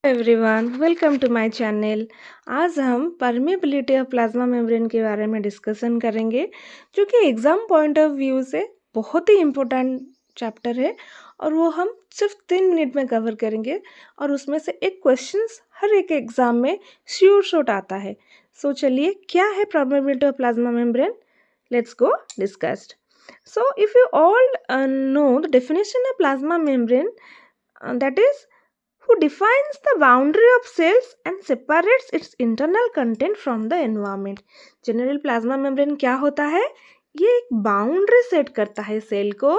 Everyone welcome to my channel. आज हम permeability of plasma membrane के बारे में डिस्कशन करेंगे, जो कि एग्ज़ाम पॉइंट ऑफ व्यू से बहुत ही इम्पोर्टेंट चैप्टर है और वो हम सिर्फ 3 मिनट में कवर करेंगे और उसमें से एक क्वेश्चंस हर एक एग्ज़ाम में श्योर शॉट आता है। सो चलिए, क्या है permeability of plasma membrane? Let's go discussed. So if you all know the definition of plasma membrane, that is who defines the boundary of cells and separates its internal content from the environment। General plasma membrane क्या होता है? ये एक boundary set करता है cell को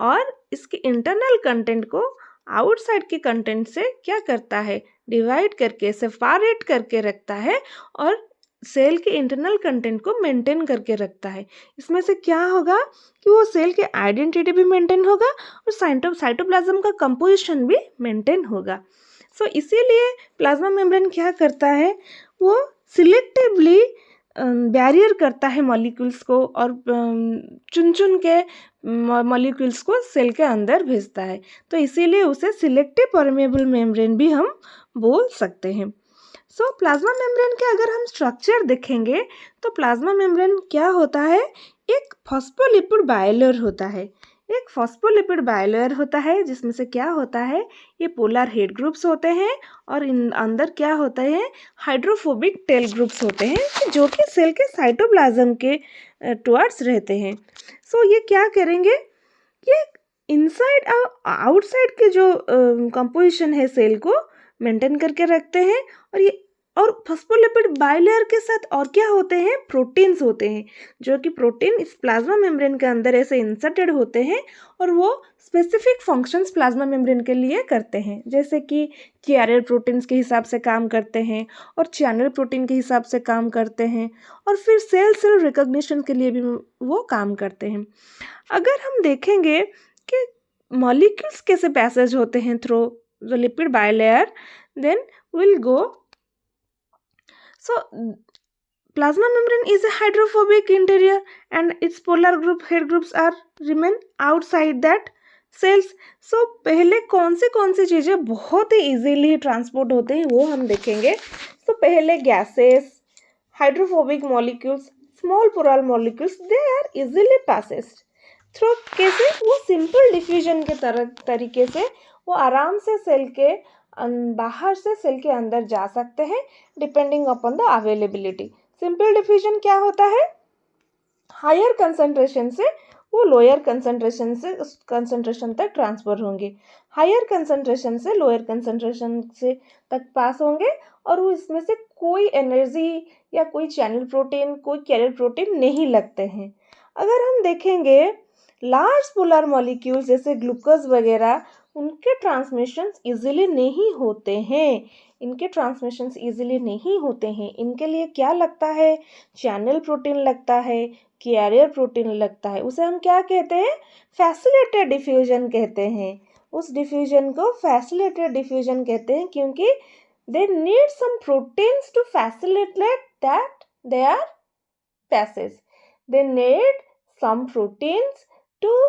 और इसके इंटरनल कंटेंट को आउटसाइड के कंटेंट से क्या करता है, डिवाइड करके सेपरेट करके रखता है और सेल के इंटरनल कंटेंट को मेंटेन करके रखता है। इसमें से क्या होगा कि वो सेल के आइडेंटिटी भी मेंटेन होगा और साइटोप्लाज्म का कंपोजिशन भी मेंटेन होगा। सो इसीलिए प्लाज्मा मेम्ब्रेन क्या करता है, वो सिलेक्टिवली बैरियर करता है मॉलिक्यूल्स को और चुन चुन के मॉलिक्यूल्स को सेल के अंदर भेजता है। तो इसीलिए उसे सिलेक्टिव परमेबल मेम्ब्रेन भी हम बोल सकते हैं। सो प्लाज्मा मेम्ब्रेन के अगर हम स्ट्रक्चर देखेंगे तो प्लाज्मा मेम्ब्रेन क्या होता है, एक फॉस्फोलिपिड बाइलेयर होता है। एक फॉस्फोलिपिड बाइलेयर होता है जिसमें से क्या होता है, ये पोलर हेड ग्रुप्स होते हैं और इन अंदर क्या होता है, हाइड्रोफोबिक टेल ग्रुप्स होते हैं जो कि सेल के साइटोप्लाज्म के टुवर्ड्स रहते हैं। सो ये क्या करेंगे, ये इनसाइड और आउटसाइड के जो कंपोजिशन है सेल को मेंटेन करके रखते हैं और फॉस्फोलिपिड बाइलेयर के साथ और क्या होते हैं, प्रोटीन्स होते हैं, जो कि प्रोटीन इस प्लाज्मा मेम्ब्रेन के अंदर ऐसे इंसर्टेड होते हैं और वो स्पेसिफिक फंक्शंस प्लाज्मा मेम्ब्रेन के लिए करते हैं, जैसे कि कैरियर प्रोटीन्स के हिसाब से काम करते हैं और चैनल प्रोटीन के हिसाब से काम करते हैं और फिर सेल रिकॉग्निशन के लिए भी वो काम करते हैं। अगर हम देखेंगे कि मॉलिक्यूल्स कैसे पैसेज होते हैं through the lipid bilayer, then we'll go. So plasma membrane is a hydrophobic interior and its polar group head groups are remain outside that cells। so पहले कौन सी चीज़ें बहुत ही इजीली ट्रांसपोर्ट होते हैं वो हम देखेंगे। so पहले gases, hydrophobic molecules, small polar molecules, they are easily passes through. कैसे? वो सिंपल डिफ्यूजन के तरीके से वो आराम से सेल के बाहर से सेल के अंदर जा सकते हैं, depending upon the availability. Simple diffusion क्या होता है, हायर कंसंट्रेशन से वो लोअर कंसंट्रेशन तक ट्रांसफर होंगे, हायर कंसंट्रेशन से लोअर कंसंट्रेशन से तक पास होंगे और वो इसमें से कोई एनर्जी या कोई चैनल प्रोटीन, कोई कैरियर प्रोटीन नहीं लगते हैं। अगर हम देखेंगे लार्ज पोलर मॉलिक्यूल्स जैसे ग्लूकोज वगैरह, उनके ट्रांसमिशंस इजीली नहीं होते हैं, इनके लिए क्या लगता है, चैनल प्रोटीन लगता है, कैरियर प्रोटीन लगता है। उसे हम क्या कहते हैं, फैसिलिटेटेड डिफ्यूजन कहते हैं। उस डिफ्यूजन को फैसिलिटेटेड डिफ्यूजन कहते हैं क्योंकि they need some proteins to facilitate that their passage. They need some proteins to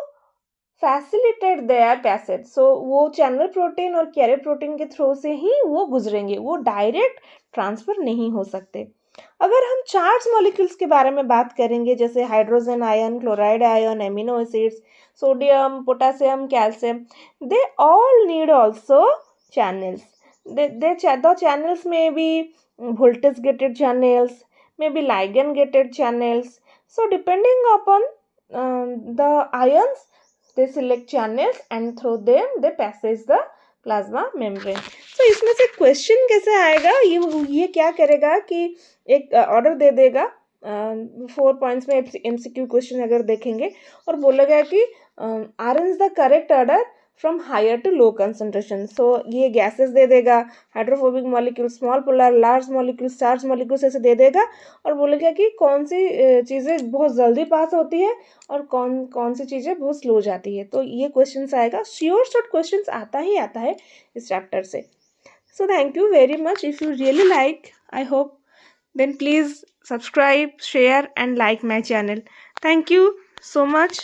facilitate their passage. So वो चैनल प्रोटीन और कैरियर प्रोटीन के थ्रू से ही वो गुजरेंगे, वो डायरेक्ट ट्रांसफर नहीं हो सकते। अगर हम चार्ज मॉलिक्यूल्स के बारे में बात करेंगे, जैसे hydrogen ion, chloride ion, amino acids, sodium, potassium, calcium, they all need also channels. the channels may be voltage gated channels, may be ligand gated channels। so depending upon the ions, they select channels and through them they passage the plasma membrane. तो इसमें से question कैसे आएगा, ये क्या करेगा कि एक ऑर्डर दे देगा 4 पॉइंट्स में एमसीक्यू क्वेश्चन अगर देखेंगे और बोलेगा कि arrange the correct order from higher to low concentration. So ये गैसेस दे देगा, hydrophobic molecule, small polar, large molecule, charge molecules ऐसे दे देगा और बोलेगा कि कौन सी चीज़ें बहुत जल्दी पास होती है और कौन सी चीज़ें बहुत स्लो जाती है। तो ये क्वेश्चन आएगा, श्योर शॉर्ट क्वेश्चन आता है इस चैप्टर से। So thank you very much. If you really like, I hope, then please subscribe, share and like my channel. Thank you so much.